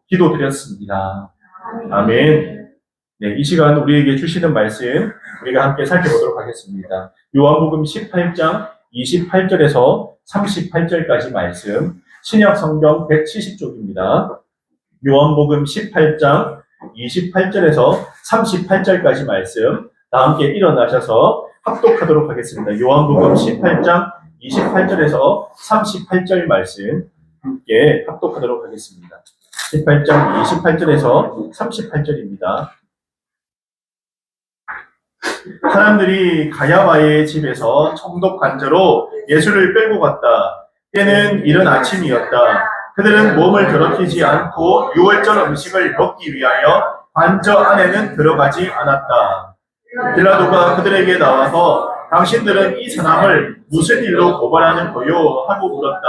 기도드렸습니다. 아멘. 네, 이 시간 우리에게 주시는 말씀 우리가 함께 살펴보도록 하겠습니다. 요한복음 18장 28절에서 38절까지 말씀, 신약 성경 170쪽입니다. 요한복음 18장 28절에서 38절까지 말씀, 다 함께 일어나셔서 합독하도록 하겠습니다. 요한복음 18장 28절에서 38절 말씀 함께 합독하도록 하겠습니다. 18장 28절에서 38절입니다. 사람들이 가야바의 집에서 총독 관저로 예수를 끌고 갔다. 때는 이른 아침이었다. 그들은 몸을 더럽히지 않고 유월절 음식을 먹기 위하여 관저 안에는 들어가지 않았다. 빌라도가 그들에게 나와서 당신들은 이 사람을 무슨 일로 고발하는 거요? 하고 물었다.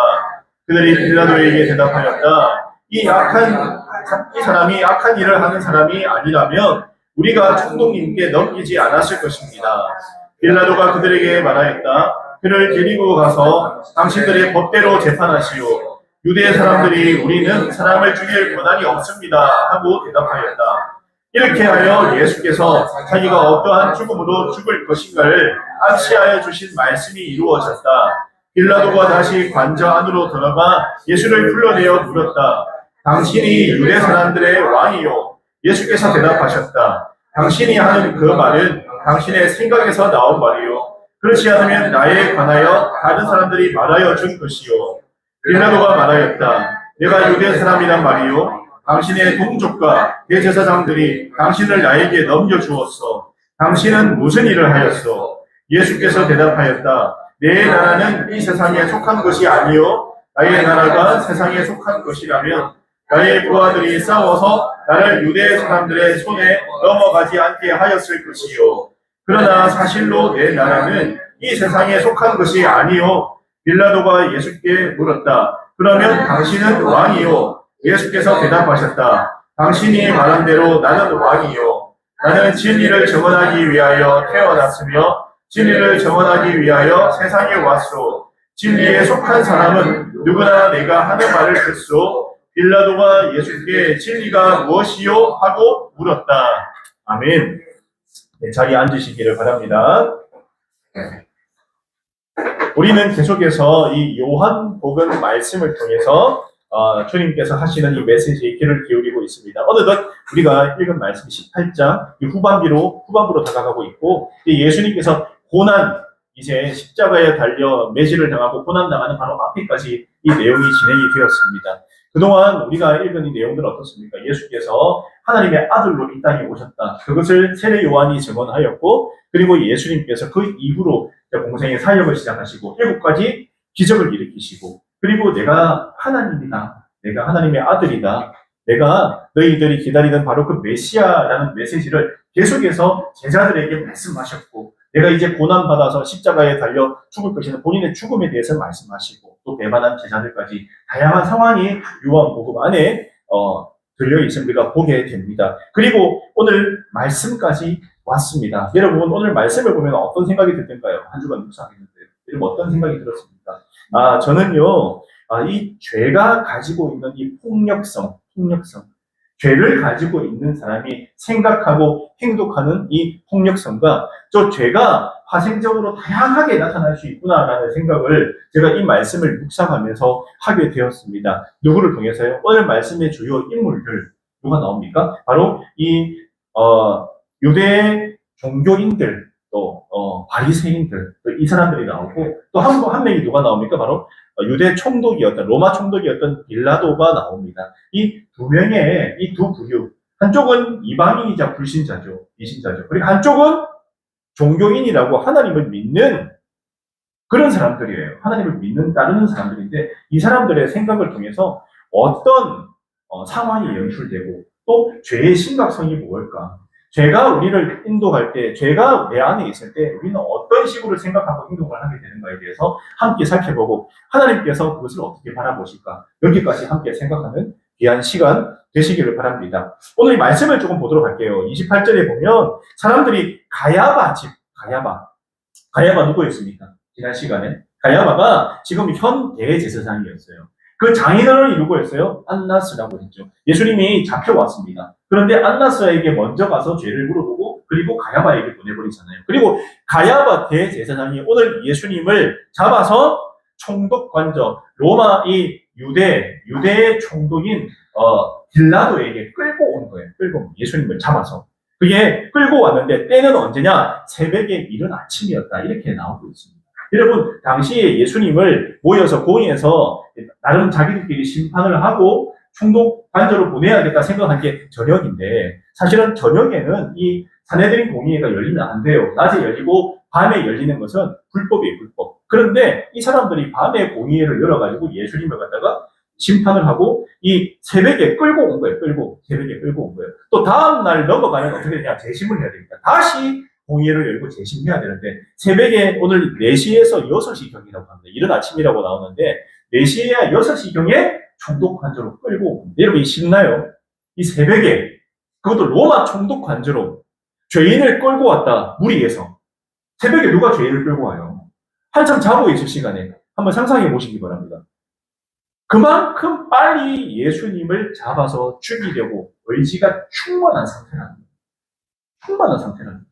그들이 빌라도에게 대답하였다. 이 사람이 악한 일을 하는 사람이 아니라면 우리가 총독님께 넘기지 않았을 것입니다. 빌라도가 그들에게 말하였다. 그를 데리고 가서 당신들의 법대로 재판하시오. 유대 사람들이 우리는 사람을 죽일 권한이 없습니다. 하고 대답하였다. 이렇게 하여 예수께서 자기가 어떠한 죽음으로 죽을 것인가를 암시하여 주신 말씀이 이루어졌다. 빌라도가 다시 관저 안으로 들어가 예수를 불러내어 물었다. 당신이 유대 사람들의 왕이요. 예수께서 대답하셨다. 당신이 하는 그 말은 당신의 생각에서 나온 말이요. 그렇지 않으면 나에 관하여 다른 사람들이 말하여 준 것이요. 빌라도가 말하였다. 내가 유대 사람이란 말이요. 당신의 동족과 대제사장들이 당신을 나에게 넘겨주었어. 당신은 무슨 일을 하였어? 예수께서 대답하였다. 내 나라는 이 세상에 속한 것이 아니요. 나의 나라가 세상에 속한 것이라면 나의 부하들이 싸워서 나를 유대 사람들의 손에 넘어가지 않게 하였을 것이요. 그러나 사실로 내 나라는 이 세상에 속한 것이 아니요. 빌라도가 예수께 물었다. 그러면 당신은 왕이요. 예수께서 대답하셨다. 당신이 말한 대로 나는 왕이요. 나는 진리를 증언하기 위하여 태어났으며 진리를 증언하기 위하여 세상에 왔소. 진리에 속한 사람은 누구나 내가 하는 말을 듣소. 빌라도가 예수께 진리가 무엇이요? 하고 물었다. 아멘. 네, 자리에 앉으시기를 바랍니다. 우리는 계속해서 이 요한복음 말씀을 통해서 주님께서 하시는 이 메시지에 귀를 기울이고 있습니다. 어느덧 우리가 읽은 말씀 18장 후반부로 다가가고 있고, 예수님께서 고난, 이제 십자가에 달려 매질을 당하고 고난당하는 바로 앞에까지 이 내용이 진행이 되었습니다. 그동안 우리가 읽은 이 내용들은 어떻습니까? 예수께서 하나님의 아들로 이 땅에 오셨다. 그것을 세례 요한이 증언하였고, 그리고 예수님께서 그 이후로 공생의 사역을 시작하시고 7가지 기적을 일으키시고, 그리고 내가 하나님이다. 내가 하나님의 아들이다. 내가 너희들이 기다리던 바로 그 메시아라는 메시지를 계속해서 제자들에게 말씀하셨고, 내가 이제 고난받아서 십자가에 달려 죽을 것이나 본인의 죽음에 대해서 말씀하시고, 또 배반한 제자들까지 다양한 상황이 요한복음 안에 들려있음을 우리가 보게 됩니다. 그리고 오늘 말씀까지 왔습니다. 여러분, 오늘 말씀을 보면 어떤 생각이 들던가요? 한 주간 묵상했는데요. 여러분, 어떤 생각이 들었습니까? 저는요, 이 죄가 가지고 있는 이 폭력성, 죄를 가지고 있는 사람이 생각하고 행동하는 이 폭력성과 저 죄가 파생적으로 다양하게 나타날 수 있구나라는 생각을 제가 이 말씀을 묵상하면서 하게 되었습니다. 누구를 통해서요? 오늘 말씀의 주요 인물들, 누가 나옵니까? 바로 이 유대 종교인들, 또 바리새인들, 또 이 사람들이 나오고, 또 한 명이 누가 나옵니까? 바로 유대 총독이었던, 로마 총독이었던 빌라도가 나옵니다. 이 두 명의, 이 두 부류, 한쪽은 이방인이자 불신자죠. 미신자죠. 그리고 한쪽은 종교인이라고 하나님을 믿는 그런 사람들이에요. 하나님을 믿는, 따르는 사람들인데, 이 사람들의 생각을 통해서 어떤 상황이 연출되고, 또 죄의 심각성이 무엇일까? 죄가 우리를 인도할 때, 죄가 내 안에 있을 때 우리는 어떤 식으로 생각하고 행동을 하게 되는가에 대해서 함께 살펴보고, 하나님께서 그것을 어떻게 바라보실까? 여기까지 함께 생각하는 귀한 시간 되시기를 바랍니다. 오늘 이 말씀을 조금 보도록 할게요. 28절에 보면 사람들이 가야바 누구였습니까? 지난 시간에 가야바가 지금 현 대제사장이었어요. 그 장인어른이 누구였어요? 안나스라고 했죠. 예수님이 잡혀왔습니다. 그런데 안나스에게 먼저 가서 죄를 물어보고 그리고 가야바에게 보내버리잖아요. 그리고 가야바 대제사장이 오늘 예수님을 잡아서 총독 관저 로마 이 유대의 총독인 빌라도에게 끌고 온 거예요. 끌고 예수님을 잡아서. 그게 끌고 왔는데 때는 언제냐? 새벽에 이른 아침이었다. 이렇게 나오고 있습니다. 여러분, 당시에 예수님을 모여서 공의해서 나름 자기들끼리 심판을 하고 총독 관저로 보내야겠다 생각한 게 저녁인데 사실은 저녁에는 이 사내들인 공의회가 열리면 안 돼요. 낮에 열리고 밤에 열리는 것은 불법이에요, 불법. 그런데 이 사람들이 밤에 공의회를 열어가지고 예수님을 갖다가 심판을 하고 이 새벽에 끌고 온 거예요. 새벽에 끌고 온 거예요. 또 다음날 넘어가면 어떻게 되냐? 재심을 해야 됩니다. 다시 공의회를 열고 재심해야 되는데 새벽에 오늘 4시에서 6시경이라고 합니다. 이른 아침이라고 나오는데 4시에 6시경에 총독 관저로 끌고 옵니다. 여러분 신나요? 이 새벽에 그것도 로마 총독 관저로 죄인을 끌고 왔다. 무리해서. 새벽에 누가 죄인을 끌고 와요? 한참 자고 있을 시간에 한번 상상해 보시기 바랍니다. 그만큼 빨리 예수님을 잡아서 죽이려고 의지가 충만한 상태랍니다. 충만한 상태랍니다.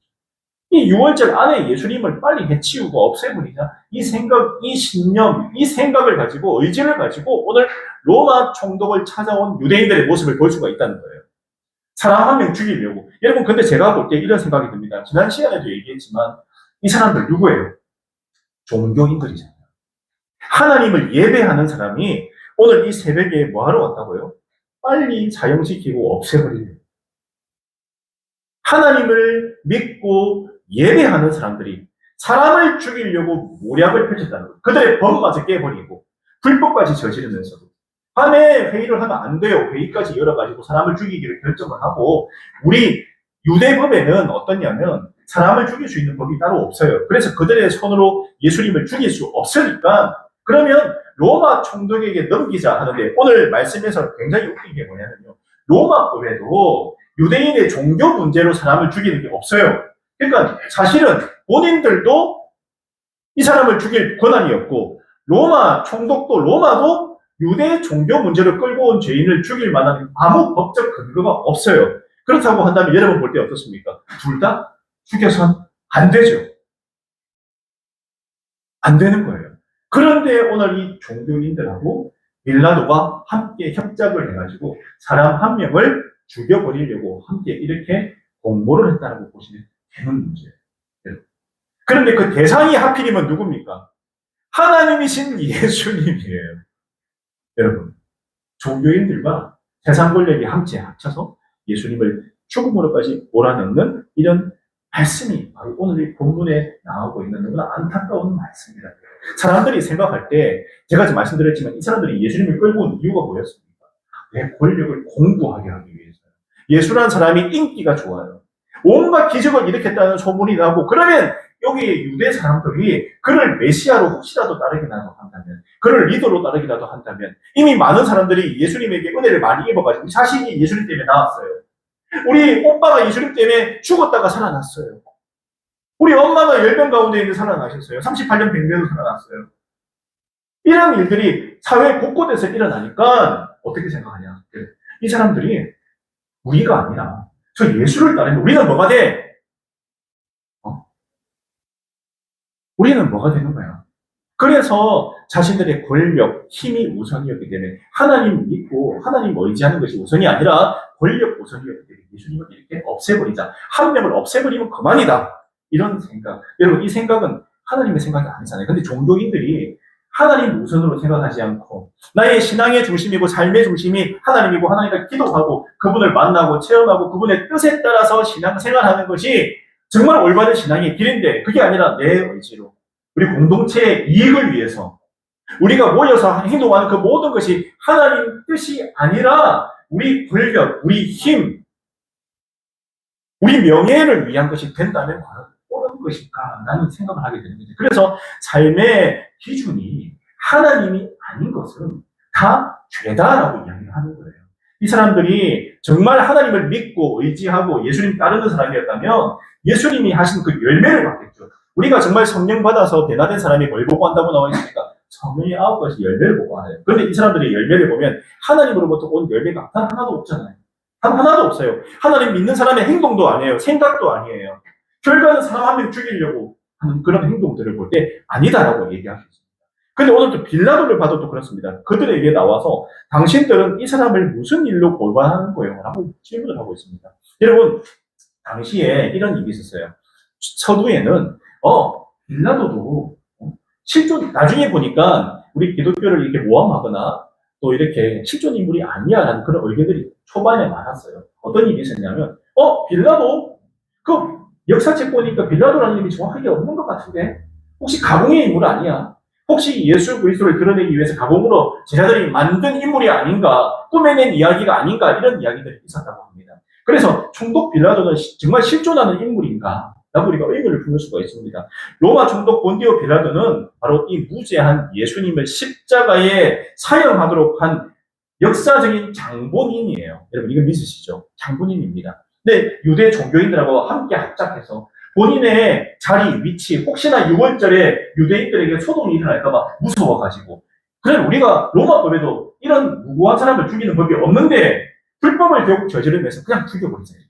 이 6월절 안에 예수님을 빨리 해치우고 없애버리자 이 생각, 이 신념, 이 생각을 가지고 의지를 가지고 오늘 로마 총독을 찾아온 유대인들의 모습을 볼 수가 있다는 거예요. 사람 한 명 죽이려고. 여러분 근데 제가 볼 때 이런 생각이 듭니다. 지난 시간에도 얘기했지만 이 사람들 누구예요? 종교인들이잖아요. 하나님을 예배하는 사람이 오늘 이 새벽에 뭐하러 왔다고요? 빨리 사형시키고 없애버리려고. 하나님을 믿고 예배하는 사람들이 사람을 죽이려고 모략을 펼쳤다는 거예요. 그들의 법마저 깨버리고 불법까지 저지르면서도 밤에 회의를 하면 안 돼요. 회의까지 열어가지고 사람을 죽이기를 결정을 하고 우리 유대법에는 어떠냐면 사람을 죽일 수 있는 법이 따로 없어요. 그래서 그들의 손으로 예수님을 죽일 수 없으니까 그러면 로마 총독에게 넘기자 하는데 오늘 말씀에서 굉장히 웃긴 게 뭐냐면요. 로마법에도 유대인의 종교 문제로 사람을 죽이는 게 없어요. 그러니까 사실은 본인들도 이 사람을 죽일 권한이 없고 로마 총독도 로마도 유대 종교 문제로 끌고 온 죄인을 죽일 만한 아무 법적 근거가 없어요. 그렇다고 한다면 여러분 볼 때 어떻습니까? 둘 다 죽여선 안 되죠. 안 되는 거예요. 그런데 오늘 이 종교인들하고 빌라도가 함께 협작을 해가지고 사람 한 명을 죽여버리려고 함께 이렇게 공모를 했다고 보시면 되는 문제예요. 그런데 그 대상이 하필이면 누굽니까? 하나님이신 예수님이에요. 여러분, 종교인들과 세상 권력이 함께 합쳐서 예수님을 죽음으로까지 몰아넣는 이런 말씀이 바로 오늘 이 본문에 나오고 있는 너무나 안타까운 말씀이다. 사람들이 생각할 때 제가 지금 말씀드렸지만 이 사람들이 예수님을 끌고 온 이유가 뭐였습니까? 내 권력을 공부하게 하기 위해서요. 예수라는 사람이 인기가 좋아요. 온갖 기적을 일으켰다는 소문이 나고 그러면 여기 유대 사람들이 그를 메시아로 혹시라도 따르기라도 한다면 그를 리더로 따르기라도 한다면 이미 많은 사람들이 예수님에게 은혜를 많이 입어가지고 자신이 예수님 때문에 나왔어요. 우리 오빠가 예수님 때문에 죽었다가 살아났어요. 우리 엄마가 10명 가운데 있는 살아나셨어요. 38년 백내도 살아났어요. 이런 일들이 사회 곳곳에서 일어나니까 어떻게 생각하냐. 이 사람들이 우리가 아니라 저 예수를 따르면 우리는 뭐가 돼? 우리는 뭐가 되는 거야? 그래서 자신들의 권력, 힘이 우선이었기 때문에 하나님 믿고 하나님 의지하는 것이 우선이 아니라 권력 우선이었기 때문에 예수님을 이렇게 없애버리자. 한 명을 없애버리면 그만이다. 이런 생각. 여러분 이 생각은 하나님의 생각이 아니잖아요. 근데 종교인들이 하나님 우선으로 생각하지 않고 나의 신앙의 중심이고 삶의 중심이 하나님이고 하나님과 기도하고 그분을 만나고 체험하고 그분의 뜻에 따라서 신앙생활하는 것이 정말 올바른 신앙의 길인데 그게 아니라 내 의지로 우리 공동체의 이익을 위해서 우리가 모여서 행동하는 그 모든 것이 하나님 뜻이 아니라 우리 권력, 우리 힘, 우리 명예를 위한 것이 된다면 과연 옳은 것일까? 라는 생각을 하게 되는 거죠. 그래서 삶의 기준이 하나님이 아닌 것은 다 죄다라고 이야기를 하는 거예요. 이 사람들이 정말 하나님을 믿고 의지하고 예수님 따르는 사람이었다면 예수님이 하신 그 열매를 받겠죠. 우리가 정말 성령 받아서 변화된 사람이 뭘 보고 한다고 나와 있습니까? 성령의 9가지 열매를 보고 하요. 그런데 이 사람들의 열매를 보면 하나님으로부터 온 열매가 단 하나도 없잖아요. 단 하나도 없어요. 하나님 믿는 사람의 행동도 아니에요. 생각도 아니에요. 결과는 사람 한 명 죽이려고 하는 그런 행동들을 볼 때 아니다라고 얘기할 수 있습니다. 근데 오늘 또 빌라도를 봐도 또 그렇습니다. 그들에게 나와서 당신들은 이 사람을 무슨 일로 고발하는 거예요? 라고 질문을 하고 있습니다. 여러분, 당시에 이런 일이 있었어요. 서두에는 빌라도도 실존, 나중에 보니까 우리 기독교를 이렇게 모함하거나 또 이렇게 실존 인물이 아니야라는 그런 의견들이 초반에 많았어요. 어떤 일이 있었냐면, 빌라도? 그 역사책 보니까 빌라도라는 이름이 정확하게 없는 것 같은데? 혹시 가공의 인물 아니야? 혹시 예수 그리스도를 드러내기 위해서 가공으로 제자들이 만든 인물이 아닌가? 꾸며낸 이야기가 아닌가? 이런 이야기들이 있었다고 합니다. 그래서 총독 빌라도는 정말 실존하는 인물인가? 라고 우리가 의문을 품을 수가 있습니다. 로마 총독 본디오 빌라도는 바로 이 무죄한 예수님을 십자가에 사형하도록 한 역사적인 장본인이에요. 여러분 이거 믿으시죠? 장본인입니다. 근데 유대 종교인들하고 함께 합작해서 본인의 자리, 위치, 혹시나 6월절에 유대인들에게 소동이 일어날까봐 무서워가지고, 그래 우리가 로마법에도 이런 무고한 사람을 죽이는 법이 없는데 불법을 결국 저지르면서 그냥 죽여버리세요.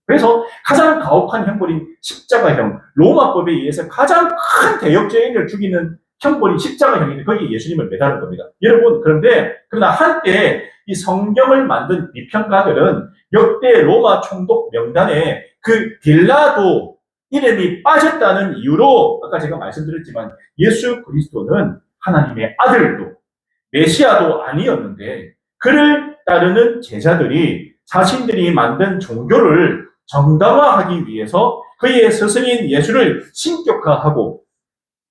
그래서 가장 가혹한 형벌인 십자가형, 로마법에 의해서 가장 큰 대역죄인을 죽이는 형벌이 십자가형인데 거기에 예수님을 매다는 겁니다. 여러분, 그러나 한때 이 성경을 만든 비평가들은 역대 로마 총독 명단에 그 빌라도 이름이 빠졌다는 이유로 아까 제가 말씀드렸지만 예수 그리스도는 하나님의 아들도 메시아도 아니었는데 그를 따르는 제자들이 자신들이 만든 종교를 정당화하기 위해서 그의 스승인 예수를 신격화하고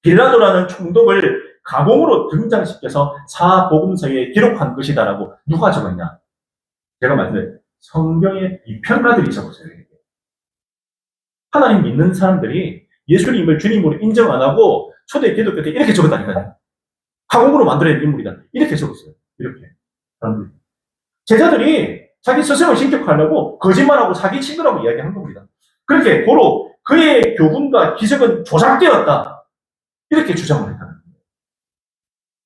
빌라도라는 총독을 가공으로 등장시켜서 사복음서에 기록한 것이다라고 누가 적었냐? 제가 말씀드린 성경의 비평가들이 적었어요. 하나님 믿는 사람들이 예수님을 주님으로 인정 안 하고 초대 기독교 때 이렇게 적었다니까요. 가공으로 만들어낸 인물이다. 이렇게 적었어요. 이렇게. 제자들이 자기 스승을 신격하려고 거짓말하고 사기친 거라고 이야기한 겁니다. 그렇게 고로 그의 교훈과 기적은 조작되었다. 이렇게 주장을 했다는 거예요.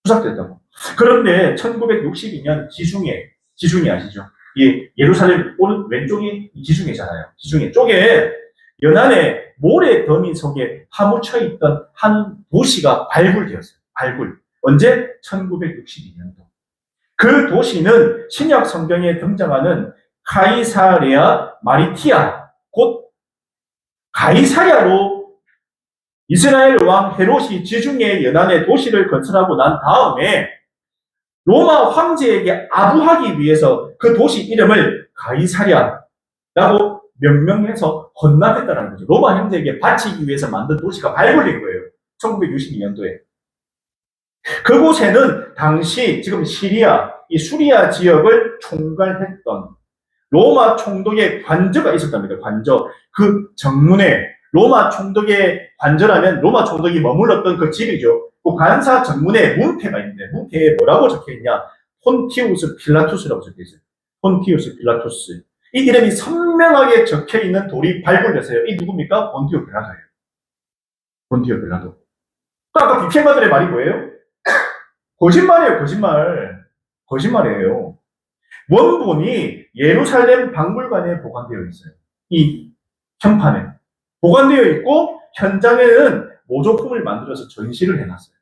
조작됐다고. 그런데 1962년 지중해 아시죠? 예루살렘 오른 왼쪽이 지중해잖아요. 지중해 쪽에 연안에 모래 더미 속에 파묻혀 있던 한 도시가 발굴되었어요. 언제? 1962년도. 그 도시는 신약 성경에 등장하는 카이사레아 마리티아, 곧 가이사랴로 이스라엘 왕 헤롯이 지중해 연안에 도시를 건설하고 난 다음에 로마 황제에게 아부하기 위해서 그 도시 이름을 가이사랴라고 명명해서 헌납했다는 거죠. 로마 황제에게 바치기 위해서 만든 도시가 발굴된 거예요. 1962년도에. 그곳에는 당시 지금 이 수리아 지역을 총괄했던 로마 총독의 관저가 있었답니다. 관저. 그 정문에 로마 총독의 관저라면 로마 총독이 머물렀던 그 집이죠. 그 관사 정문에 문패가 있는데 문패에 뭐라고 적혀있냐? 폰티우스 필라투스라고 적혀있어요. 폰티우스 필라투스. 이 이름이 선명하게 적혀있는 돌이 발굴됐어요. 이 누굽니까? 본디오 빌라도예요. 본디오 빌라도. 아까 비평가들의 말이 뭐예요? 거짓말이에요. 거짓말이에요. 원본이 예루살렘 박물관에 보관되어 있어요. 이 현판에 보관되어 있고 현장에는 모조품을 만들어서 전시를 해놨어요.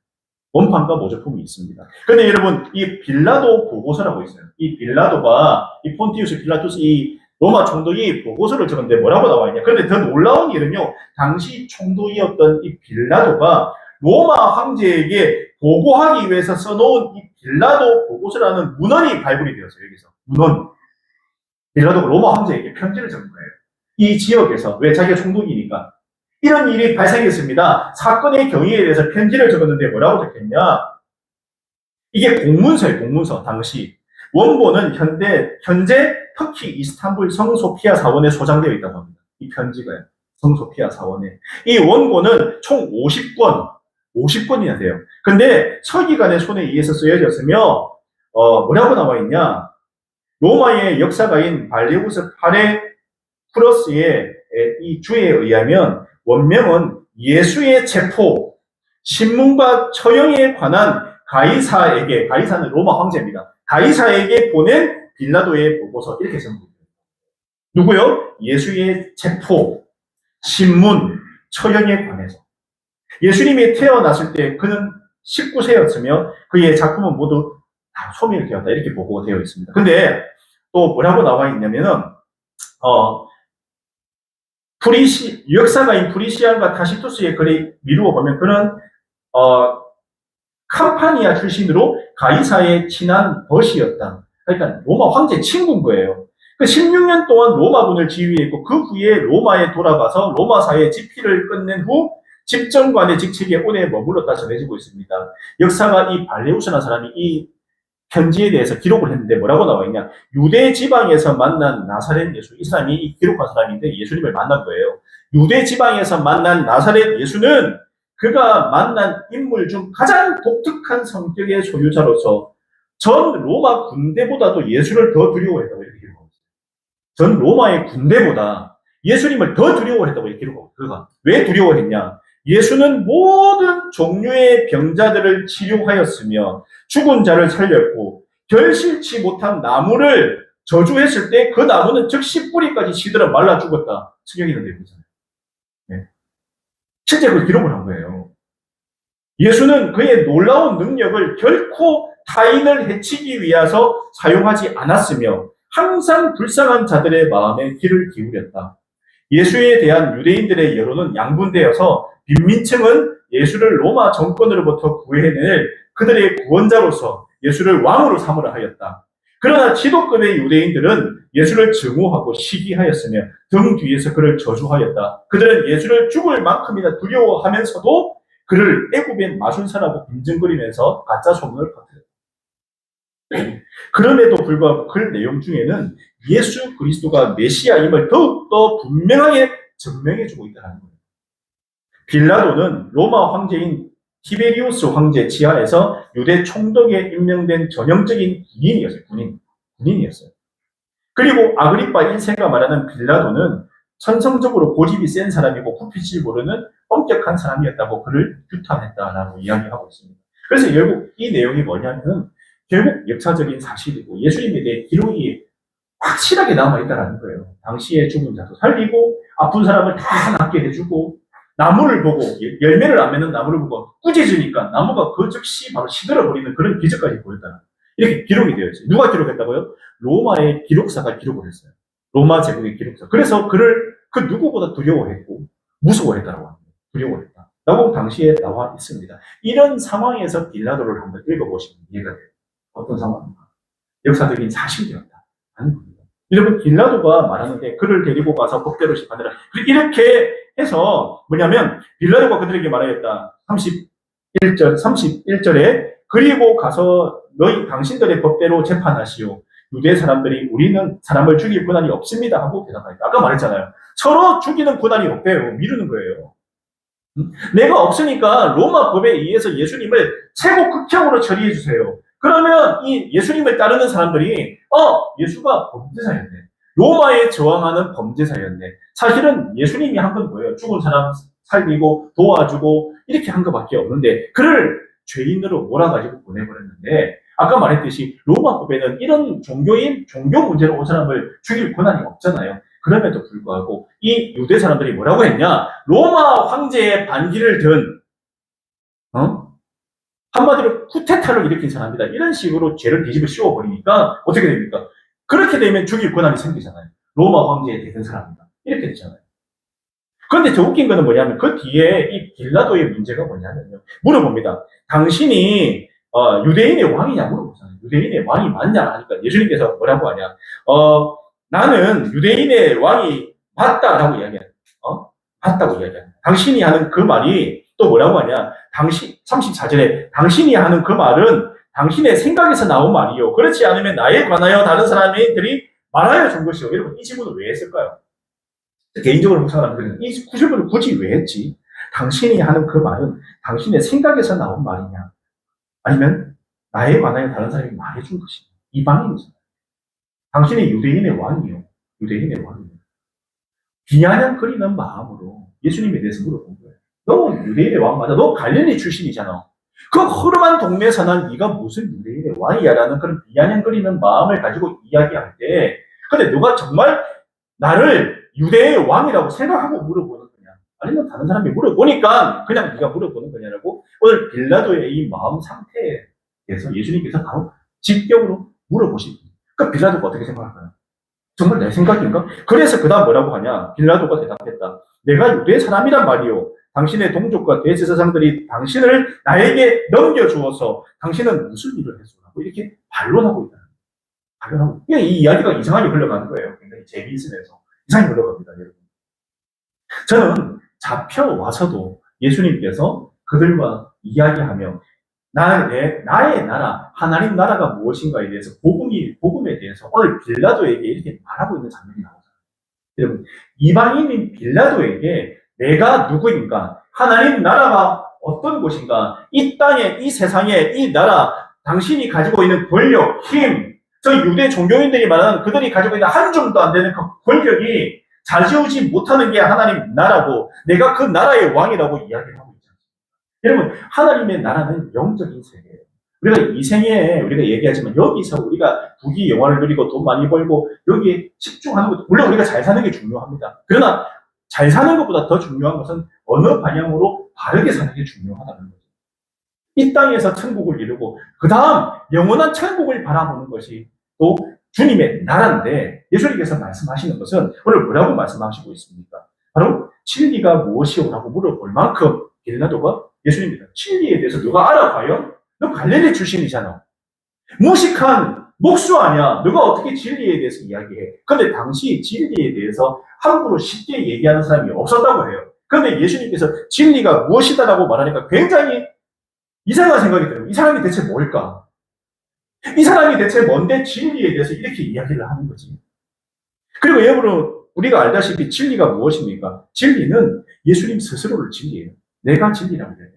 원판과 모조품이 있습니다. 그런데 여러분 이 빌라도 보고서라고 있어요. 이 빌라도가 이 폰티우스 필라투스 이 로마 총독이 보고서를 적었는데 뭐라고 나와 있냐? 그런데 더 놀라운 일은요. 당시 총독이었던 이 빌라도가 로마 황제에게 보고하기 위해서 써놓은 이 빌라도 보고서라는 문헌이 발굴이 되었어요. 여기서 문헌. 빌라도가 로마 황제에게 편지를 적은 거예요. 이 지역에서 왜 자기가 총독이니까 이런 일이 발생했습니다. 사건의 경위에 대해서 편지를 적었는데 뭐라고 적혔냐? 이게 공문서예요. 공문서. 당시 원본은 현재 터키 이스탄불 성소피아 사원에 소장되어 있다고 합니다. 이 편지가요. 성소피아 사원에. 이 원본은 총 50권이나 돼요. 근데 서기관의 손에 의해서 쓰여졌으며 뭐라고 나와 있냐? 로마의 역사가인 발레우스 파레쿠러스의 이 주에 의하면 원명은 예수의 체포, 신문과 처형에 관한 가이사는 로마 황제입니다. 가이사에게 보낸 빌라도의 보고서 이렇게 써놓습니다. 누구요? 예수의 체포, 신문, 처형에 관해서. 예수님이 태어났을 때 그는 19세였으며 그의 작품은 모두 다 소멸되었다. 이렇게 보고되어 있습니다. 근데 또 뭐라고 나와 있냐면은 역사가인 프리시안과 타시투스의 글을 미루어 보면 그는 캄파니아 출신으로 가이사의 친한 벗이었다. 그러니까 로마 황제 친구인 거예요. 그 16년 동안 로마군을 지휘했고 그 후에 로마에 돌아가서 로마사의 집필을 끝낸 후 집정관의 직책에 오래 머물렀다 전해지고 있습니다. 역사가 이 발레우스라는 사람이 이 편지에 대해서 기록을 했는데 뭐라고 나와 있냐? 유대 지방에서 만난 나사렛 예수. 이 사람이 이 기록한 사람인데 예수님을 만난 거예요. 유대 지방에서 만난 나사렛 예수는 그가 만난 인물 중 가장 독특한 성격의 소유자로서 전 로마 군대보다도 예수를 더 두려워했다고 이렇게 기록하고 있어요. 전 로마의 군대보다 예수님을 더 두려워했다고 이렇게 기록하고 있어요. 그가 왜 두려워했냐? 예수는 모든 종류의 병자들을 치료하였으며 죽은 자를 살렸고 결실치 못한 나무를 저주했을 때 그 나무는 즉시 뿌리까지 시들어 말라 죽었다. 성경에 있는 내용이잖아요. 네. 실제 그걸 기록을 한 거예요. 예수는 그의 놀라운 능력을 결코 타인을 해치기 위해서 사용하지 않았으며 항상 불쌍한 자들의 마음에 귀를 기울였다. 예수에 대한 유대인들의 여론은 양분되어서 빈민층은 예수를 로마 정권으로부터 구해낼 그들의 구원자로서 예수를 왕으로 삼으라 하였다. 그러나 지도급의 유대인들은 예수를 증오하고 시기하였으며 등 뒤에서 그를 저주하였다. 그들은 예수를 죽을 만큼이나 두려워하면서도 그를 애굽의 마술사라고 빈증거리면서 가짜 소문을 퍼뜨렸다. 그럼에도 불구하고 그 내용 중에는 예수 그리스도가 메시아임을 더욱더 분명하게 증명해주고 있다는 거예요. 빌라도는 로마 황제인 티베리우스 황제 지하에서 유대 총독에 임명된 전형적인 군인이었어요. 군인이었어요. 그리고 아그리파 1세가 말하는 빌라도는 천성적으로 고집이 센 사람이고 굽힐 모르는 엄격한 사람이었다고 그를 규탄했다라고 이야기하고 있습니다. 그래서 결국 이 내용이 뭐냐면 결국 역사적인 사실이고 예수님에 대해 기록이 확실하게 남아있다는 거예요. 당시에 죽은 자도 살리고 아픈 사람을 다 낫게 해주고 나무를 보고 열매를 안 맺는 나무를 보고 꾸짖으니까 나무가 그 즉시 바로 시들어버리는 그런 기적까지 보였다는 이렇게 기록이 되어 있어요. 누가 기록했다고요? 로마의 기록사가 기록을 했어요. 로마 제국의 기록사. 그래서 그를 그 누구보다 두려워했고 무서워했다라고 합니다. 두려워했다. 라고 당시에 나와 있습니다. 이런 상황에서 빌라도를 한번 읽어보시면 이해가 돼요. 어떤 상황인가? 역사적인 사실이었다. 하는 겁니다. 여러분 빌라도가 말하는데 그를 데리고 가서 법대로 심판하라. 이렇게 해서 뭐냐면 빌라도가 그들에게 말하였다. 31절에 그리고 가서 당신들의 법대로 재판하시오. 유대 사람들이 우리는 사람을 죽일 권한이 없습니다 하고 대답하였다. 아까 말했잖아요. 서로 죽이는 권한이 없대요. 미루는 거예요. 내가 없으니까 로마 법에 의해서 예수님을 최고 극형으로 처리해 주세요. 그러면 이 예수님을 따르는 사람들이 예수가 범죄자였네. 로마에 저항하는 범죄자였네. 사실은 예수님이 한 건 뭐예요? 죽은 사람 살리고 도와주고 이렇게 한 것밖에 없는데 그를 죄인으로 몰아가지고 보내버렸는데 아까 말했듯이 로마법에는 이런 종교 문제로 온 사람을 죽일 권한이 없잖아요. 그럼에도 불구하고 이 유대 사람들이 뭐라고 했냐? 로마 황제의 반기를 든 한마디로 쿠데타를 일으킨 사람이다. 이런 식으로 죄를 뒤집어 씌워버리니까 어떻게 됩니까? 그렇게 되면 죽일 권한이 생기잖아요. 로마 황제에 대든 사람이다. 이렇게 되잖아요. 그런데 더 웃긴 거는 뭐냐면 그 뒤에 이 빌라도의 문제가 뭐냐면요. 물어봅니다. 당신이 유대인의 왕이냐 물어보잖아요. 유대인의 왕이 맞냐 하니까 예수님께서 뭐라고 하냐. 나는 유대인의 왕이 맞다라고 이야기해요. 맞다고 이야기해요. 당신이 하는 그 말이 또 뭐라고 하냐. 34절에 당신이 하는 그 말은 당신의 생각에서 나온 말이요. 그렇지 않으면 나에 관하여 다른 사람들이 말하여 준 것이요. 여러분 이 질문을 왜 했을까요? 개인적으로 묵상하는 이 구절을 굳이 왜 했지? 당신이 하는 그 말은 당신의 생각에서 나온 말이냐? 아니면 나에 관하여 다른 사람이 말해준 것이냐? 이방인이잖아요. 당신이 유대인의 왕이요. 유대인의 왕이요. 비아냥거리는 마음으로 예수님에 대해서 물어본 거예요. 너 유대인의 왕 맞아. 너 갈릴리 출신이잖아. 그 허름한 동네에서 난 네가 무슨 유대인의 왕이야라는 그런 비아냥거리는 마음을 가지고 이야기할 때, 근데 누가 정말 나를 유대의 왕이라고 생각하고 물어보는 거냐, 아니면 다른 사람이 물어보니까 그냥 네가 물어보는 거냐라고 오늘 빌라도의 이 마음 상태에 대해서 예수님께서 바로 직격으로 물어보십니다. 그 빌라도가 어떻게 생각할까요? 정말 내 생각인가? 그래서 그 다음 뭐라고 하냐? 빌라도가 대답했다. 내가 유대 사람이란 말이요. 당신의 동족과 대제사장들이 당신을 나에게 넘겨주어서 당신은 무슨 일을 했소라고 이렇게 반론하고 있다. 반론하고. 이 이야기가 이상하게 흘러가는 거예요. 굉장히 재미있으면서. 이상하게 흘러갑니다, 여러분. 저는 잡혀와서도 예수님께서 그들과 이야기하며 나의 나라, 하나님 나라가 무엇인가에 대해서 복음에 대해서 오늘 빌라도에게 이렇게 말하고 있는 장면이 나오잖아요. 여러분, 이방인인 빌라도에게 내가 누구인가, 하나님 나라가 어떤 곳인가, 이 땅에, 이 세상에, 이 나라, 당신이 가지고 있는 권력, 힘, 저 유대 종교인들이 말하는 그들이 가지고 있는 한 줌도 안 되는 그 권력이 자지우지 못하는 게 하나님 나라고, 내가 그 나라의 왕이라고 이야기를 하고 있잖아요. 여러분, 하나님의 나라는 영적인 세계예요. 우리가 이 생에 우리가 얘기하지만 여기서 우리가 부귀 영화를 누리고 돈 많이 벌고 여기에 집중하는 것도 물론 우리가 잘 사는 게 중요합니다. 그러나 잘 사는 것보다 더 중요한 것은 어느 방향으로 바르게 사는 게 중요하다는 거죠. 이 땅에서 천국을 이루고 그 다음 영원한 천국을 바라보는 것이 또 주님의 나라인데, 예수님께서 말씀하시는 것은 오늘 뭐라고 말씀하시고 있습니까? 바로 진리가 무엇이오라고 물어볼 만큼 빌라도가 예수님입니다. 진리에 대해서 누가 알아봐요? 너 갈릴리 출신이잖아. 무식한 목수 아니야. 너가 어떻게 진리에 대해서 이야기해? 근데 당시 진리에 대해서 함부로 쉽게 얘기하는 사람이 없었다고 해요. 그런데 예수님께서 진리가 무엇이다라고 말하니까 굉장히 이상한 생각이 들어요. 이 사람이 대체 뭘까? 이 사람이 대체 뭔데 진리에 대해서 이렇게 이야기를 하는 거지. 그리고 여러분, 우리가 알다시피 진리가 무엇입니까? 진리는 예수님 스스로를 진리예요. 내가 진리라고 해요.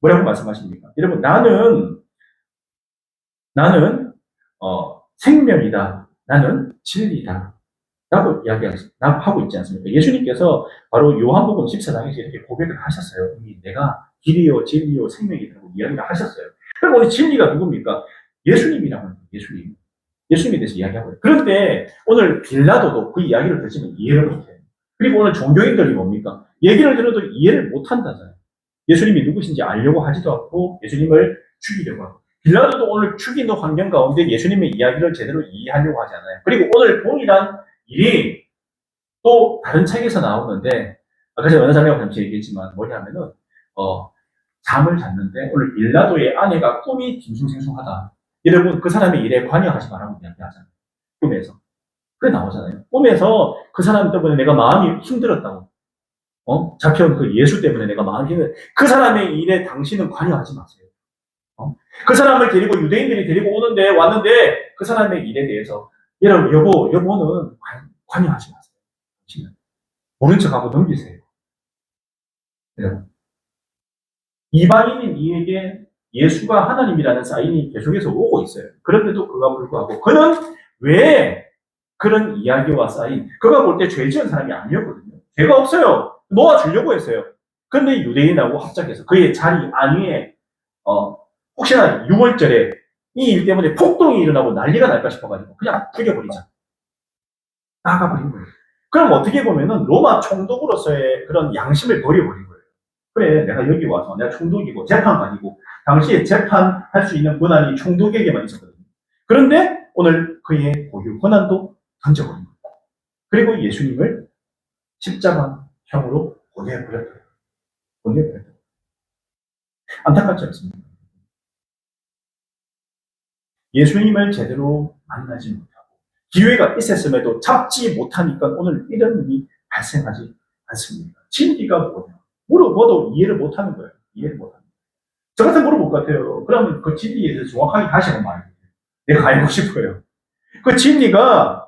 뭐라고 말씀하십니까? 여러분, 나는 생명이다. 나는 진리다. 라고 하고 있지 않습니까? 예수님께서 바로 요한복음 14장에서 이렇게 고백을 하셨어요. 내가 길이요, 진리요, 생명이라고 이야기를 하셨어요. 그럼 오늘 진리가 누굽니까? 예수님이라고 하는 거예요. 예수님에 대해서 이야기하고 있어요. 그런데 오늘 빌라도도 그 이야기를 듣지만 이해를 못해요. 그리고 오늘 종교인들이 뭡니까? 얘기를 들어도 이해를 못한다잖아요. 예수님이 누구신지 알려고 하지도 않고 예수님을 죽이려고 하고. 빌라도도 오늘 죽이는 환경 가운데 예수님의 이야기를 제대로 이해하려고 하지 않아요. 그리고 오늘 동일한 일이 또 다른 책에서 나오는데, 아까 제가 어느 장면을 잠시 얘기했지만 뭐냐면은 잠을 잤는데 오늘 빌라도의 아내가 꿈이 딩숭생숭하다. 여러분, 그 사람의 일에 관여하지 말라고 이야기하잖아요. 꿈에서. 그게 나오잖아요. 꿈에서 그 사람 때문에 내가 마음이 힘들었다고. 잡혀온 그 예수 때문에 내가 마음이 힘들었다. 그 사람의 일에 당신은 관여하지 마세요. 그 사람을 데리고 유대인들이 데리고 왔는데 그 사람의 일에 대해서 여러분, 여보는 관여하지 마세요. 당신은 모른 척하고 넘기세요. 여러분, 이방인인 이에게 예수가 하나님이라는 사인이 계속해서 오고 있어요. 그런데도 그가 불구하고 그는 왜 그런 이야기와 사인, 그가 볼 때 죄 지은 사람이 아니었거든요. 죄가 없어요. 놓아주려고 했어요. 그런데 유대인하고 합작해서 그의 자리 안위에 혹시나 6월절에 이 일 때문에 폭동이 일어나고 난리가 날까 싶어가지고 그냥 죽여버리자. 나가버린 거예요. 그럼 어떻게 보면은 로마 총독으로서의 그런 양심을 버려버린 거예요. 그래, 내가 여기 와서 내가 총독이고 재판관이고 당시에 재판할 수 있는 권한이 총독에게만 있었거든요. 그런데 오늘 그의 고유 권한도 던져버린 거예요. 그리고 예수님을 십자가형으로 보내버렸어요. 안타깝지 않습니까? 예수님을 제대로 만나지 못하고 기회가 있었음에도 잡지 못하니까 오늘 이런 일이 발생하지 않습니다. 진리가 뭐냐? 물어봐도 이해를 못하는 거예요. 이해를 못하는 거예요. 저 같은 물어볼 것 같아요. 그러면 그 진리에 대해서 정확하게 다시 한번 말해요. 내가 알고 싶어요. 그 진리가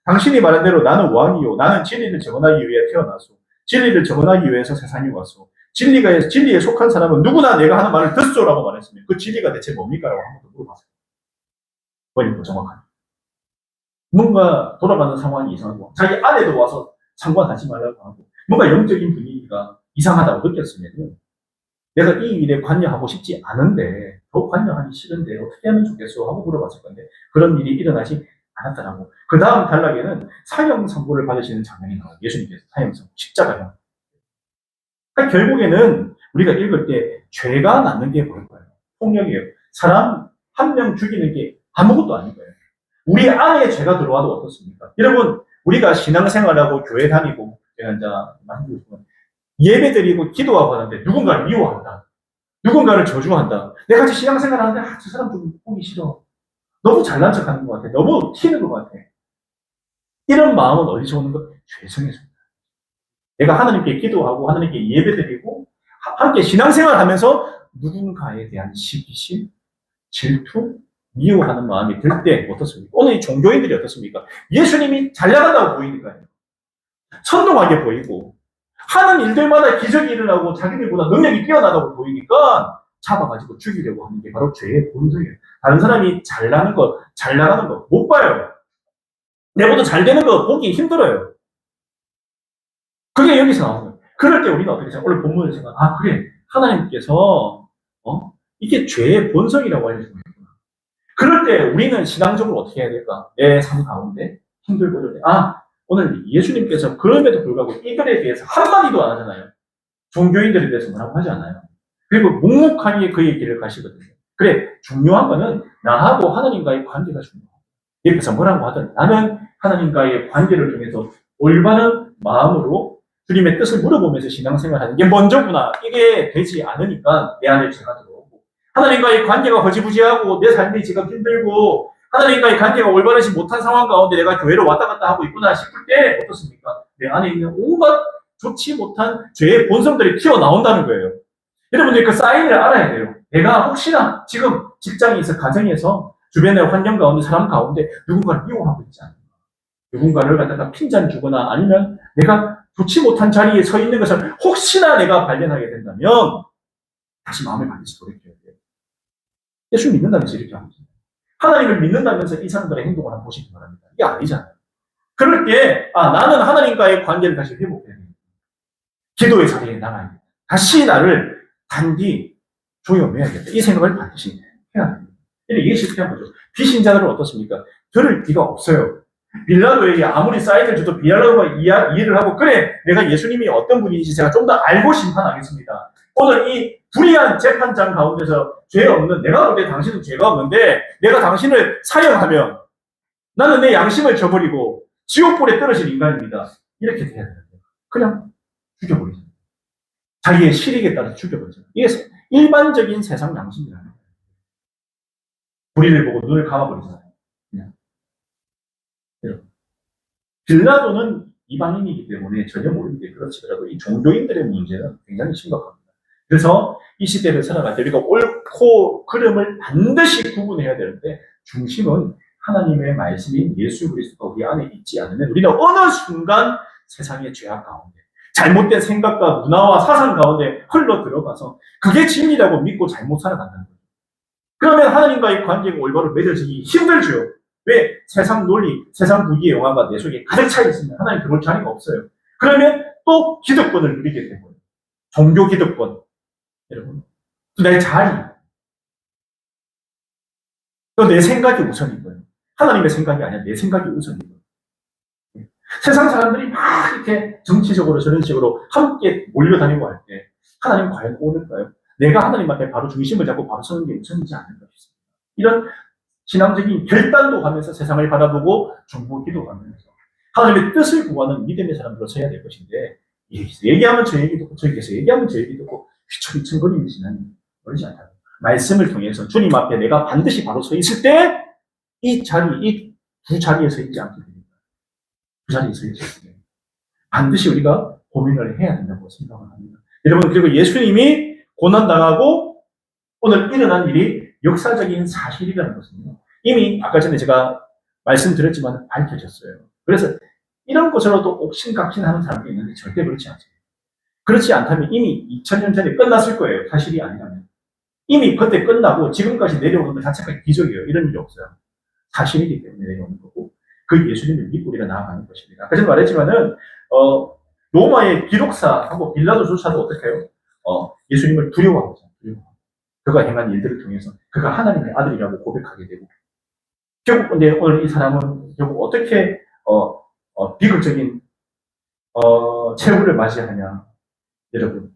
당신이 말한 대로 나는 왕이요, 나는 진리를 정언하기 위해 태어났소, 진리를 정언하기 위해서 세상에 왔소, 진리에 속한 사람은 누구나 내가 하는 말을 듣소라고 말했으면 그 진리가 대체 뭡니까? 라고 한 번 더 물어봤어요. 뭐니까 정확하게. 뭔가 돌아가는 상황이 이상하고 자기 아내도 와서 상관하지 말라고 하고 뭔가 영적인 분위기가 이상하다고 느꼈으면 내가 이 일에 관여하고 싶지 않은데, 더 관여하기 싫은데 어떻게 하면 좋겠어? 하고 물어봤을 건데, 그런 일이 일어나지 않았더라고. 그 다음 단락에는 사형 선고를 받으시는 장면이 나와요. 예수님께서 사형 선고, 십자가형. 그러니까 결국에는 우리가 읽을 때 죄가 남는 게 뭐일 거예요? 폭력이에요. 사람 한 명 죽이는 게 아무것도 아닌 거예요. 우리 안에 죄가 들어와도 어떻습니까? 여러분, 우리가 신앙생활하고 교회 다니고, 제가 이제 예배 드리고 기도하고 하는데 누군가를 미워한다. 누군가를 저주한다. 내가 같이 신앙생활 하는데, 저 사람 좀 보기 싫어. 너무 잘난 척 하는 것 같아. 너무 튀는 것 같아. 이런 마음은 어디서 오는 거? 죄성에서. 내가 하나님께 기도하고 하나님께 예배드리고 함께 신앙생활 하면서 누군가에 대한 시기심, 질투, 미워하는 마음이 들 때 어떻습니까? 오늘 이 종교인들이 어떻습니까? 예수님이 잘 나간다고 보이니까요. 선동하게 보이고 하는 일들마다 기적이 일어나고 자기들보다 능력이 뛰어나다고 보이니까 잡아가지고 죽이려고 하는 게 바로 죄의 본성이에요. 다른 사람이 잘 나가는 거 못 봐요. 내보다 잘 되는 거 보기 힘들어요. 그게 여기서 나오는 거예요. 그럴 때 우리는 어떻게 생각해요? 오늘 본문을 생각, 그래. 하나님께서, 이게 죄의 본성이라고 알려주고 있구나. 그럴 때 우리는 신앙적으로 어떻게 해야 될까? 내 삶 가운데 힘들고 이럴 때, 오늘 예수님께서 그럼에도 불구하고 이들에 대해서 한마디도 안 하잖아요. 종교인들에 대해서 뭐라고 하지 않아요. 그리고 묵묵하게 그의 길을 가시거든요. 그래, 중요한 거는 나하고 하나님과의 관계가 중요해요. 옆에서 뭐라고 하든 나는 하나님과의 관계를 통해서 올바른 마음으로 주님의 뜻을 물어보면서 신앙생활하는 게 먼저구나. 이게 되지 않으니까 내 안에 죄가 들어오고 하나님과의 관계가 허지부지하고 내 삶이 지금 힘들고 하나님과의 관계가 올바르지 못한 상황 가운데 내가 교회를 왔다 갔다 하고 있구나 싶을 때 어떻습니까? 내 안에 있는 온갖 좋지 못한 죄의 본성들이 튀어나온다는 거예요. 여러분들이 그 사인을 알아야 돼요. 내가 혹시나 지금 직장에서 가정에서 주변의 환경 가운데 사람 가운데 누군가를 미워하고 있지 않는가. 누군가를 갖다가 핀잔 주거나 아니면 내가 좋지 못한 자리에 서 있는 것을 혹시나 내가 발견하게 된다면 다시 마음을 반드시 돌이켜야 돼요. 예수 믿는다면서 이렇게 하고 있어요. 하나님을 믿는다면서 이 사람들의 행동을 한번 보시기 바랍니다. 이게 아니잖아요. 그럴 때 나는 하나님과의 관계를 다시 회복해야 됩니다. 기도의 자리에 나가야 됩니다. 다시 나를 단디 조여매야겠다. 이 생각을 반드시 해야 됩니다. 이게 실패한 거죠. 비신자들은 어떻습니까? 들을 귀가 없어요. 빌라도에게 아무리 사인을 줘도 빌라도가 이해를 하고 그래 내가 예수님이 어떤 분인지 제가 좀 더 알고 심판하겠습니다. 오늘 이 불의한 재판장 가운데서 죄 없는 내가 볼 때 당신은 죄가 없는데 내가 당신을 사형하면 나는 내 양심을 저버리고 지옥불에 떨어질 인간입니다. 이렇게 돼야 되는데 그냥 죽여버리죠. 자기의 실익에 따라 죽여버리죠. 이게 일반적인 세상 양심이라는 거예요. 불의를 보고 눈을 감아버리잖아요. 그냥. 빌라도는 이방인이기 때문에 전혀 모르는데 그렇지더라도 이 종교인들의 문제는 굉장히 심각합니다. 그래서 이 시대를 살아갈 때 우리가 옳고 그름을 반드시 구분해야 되는데 중심은 하나님의 말씀인 예수 그리스도가 우리 안에 있지 않으면 우리는 어느 순간 세상의 죄악 가운데 잘못된 생각과 문화와 사상 가운데 흘러 들어가서 그게 진리라고 믿고 잘못 살아간다는 거죠. 그러면 하나님과의 관계가 올바로 맺어지기 힘들죠. 왜? 세상 논리, 세상 부귀의 영화가 내 속에 가득 차 있으면 하나님 그럴 자리가 없어요. 그러면 또 기득권을 누리게 되고요. 종교 기득권. 여러분. 또 내 자리. 또 내 생각이 우선인 거예요. 하나님의 생각이 아니라 내 생각이 우선인 거예요. 세상 사람들이 막 이렇게 정치적으로 저런 식으로 함께 몰려다니고 할 때 하나님 과연 오를까요? 내가 하나님 앞에 바로 중심을 잡고 바로 서는 게 우선이지 않을까 싶습니다. 이런 신앙적인 결단도 하면서 세상을 바라보고 정보기도 하면서 하나님의 뜻을 구하는 믿음의 사람들로 서야 될 것인데 여기서 얘기하면 저 얘기 듣고 저기서 얘기하면 저 얘기 듣고 휘청휘청거리는 신앙이 그러지 않다. 말씀을 통해서 주님 앞에 내가 반드시 바로 서 있을 때 이 자리, 이 두 자리에 서 있지 않게 됩니다. 두 자리에 서 있지 않게 됩니다. 반드시 우리가 고민을 해야 된다고 생각을 합니다. 여러분 그리고 예수님이 고난당하고 오늘 일어난 일이 역사적인 사실이라는 것은요. 이미 아까 전에 제가 말씀드렸지만 밝혀졌어요. 그래서 이런 것으로도 옥신각신하는 사람이 있는데 절대 그렇지 않습니다. 그렇지 않다면 이미 2000년 전에 끝났을 거예요. 사실이 아니라면. 이미 그때 끝나고 지금까지 내려오는 것 자체가 기적이에요. 이런 일이 없어요. 사실이기 때문에 내려오는 거고 그 예수님을 믿고 우리가 나아가는 것입니다. 그래서 말했지만은 로마의 기록사하고 빌라도조차도 어떻게 해요? 예수님을 두려워하잖아요. 그가 행한 일들을 통해서 그가 하나님의 아들이라고 고백하게 되고, 결국 근데 오늘 이 사람은 결국 어떻게 비극적인 최후를 맞이하냐, 여러분.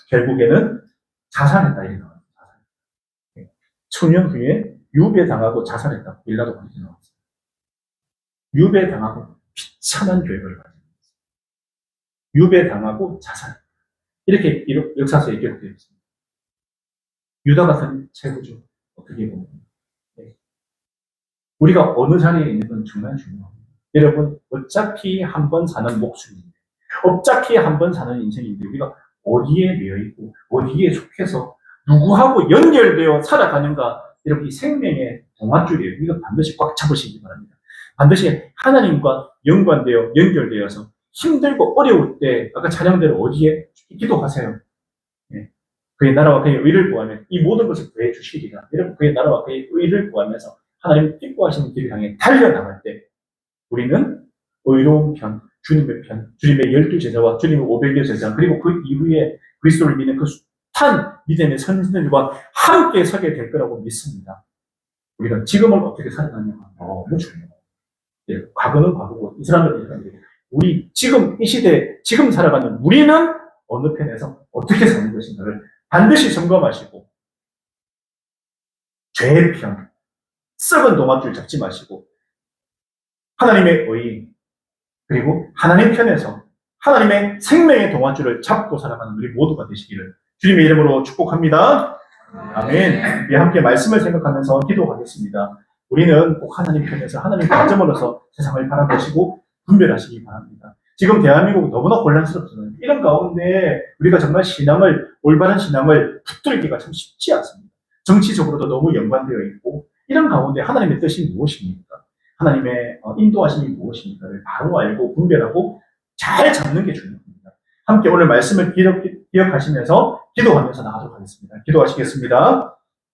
결국에는 자살했다 이렇게 나와요. 수년 후에 유배당하고 자살했다. 빌라도가 이렇게 나왔어요. 유배당하고 비참한 결과를 가지고 있어요. 유배당하고 자살. 이렇게 역사서에 기록되어 있습니다. 유다 같은 최후죠. 어떻게 보면. 네. 우리가 어느 자리에 있는 건 정말 중요합니다. 여러분, 어차피 한 번 사는 목숨인데, 어차피 한 번 사는 인생인데, 우리가 어디에 매여 있고, 어디에 속해서 누구하고 연결되어 살아가는가, 여러분, 이 생명의 동아줄이에요. 이거 반드시 꽉 잡으시기 바랍니다. 반드시 하나님과 연관되어, 연결되어서 힘들고 어려울 때, 아까 찬양대로 어디에 기도하세요. 네. 그의 나라와 그의 의를 구하면 이 모든 것을 구해 주시리라. 여러분, 그의 나라와 그의 의를 구하면서 하나님 기뻐하시는 길을 향해 달려나갈 때, 우리는 의로운 편, 주님의 편, 주님의 12제자와 주님의 500여 제자, 그리고 그 이후에 그리스도를 믿는 그 숱한 믿음의 선진들과 함께 서게 될 거라고 믿습니다. 우리가 지금을 어떻게 살아가느냐가 너무 중요해요. 예, 과거는 과거고, 이 사람들은 우리 지금 이 시대, 지금 살아가는 우리는 어느 편에서 어떻게 사는 것인가를 반드시 점검하시고, 죄의 편, 썩은 동아줄 잡지 마시고, 하나님의 의, 그리고 하나님 편에서 하나님의 생명의 동아줄을 잡고 살아가는 우리 모두가 되시기를 주님의 이름으로 축복합니다. 아멘. 우리 함께 말씀을 생각하면서 기도하겠습니다. 우리는 꼭 하나님 편에서 하나님 관점으로서 세상을 바라보시고 분별하시기 바랍니다. 지금 대한민국 너무나 혼란스럽잖아요. 이런 가운데 우리가 정말 올바른 신앙을 붙들기가 참 쉽지 않습니다. 정치적으로도 너무 연관되어 있고, 이런 가운데 하나님의 뜻이 무엇입니까? 하나님의 인도하심이 무엇입니까를 바로 알고 분별하고 잘 잡는 게 중요합니다. 함께 오늘 말씀을 기억하시면서 기도하면서 나가도록 하겠습니다. 기도하시겠습니다.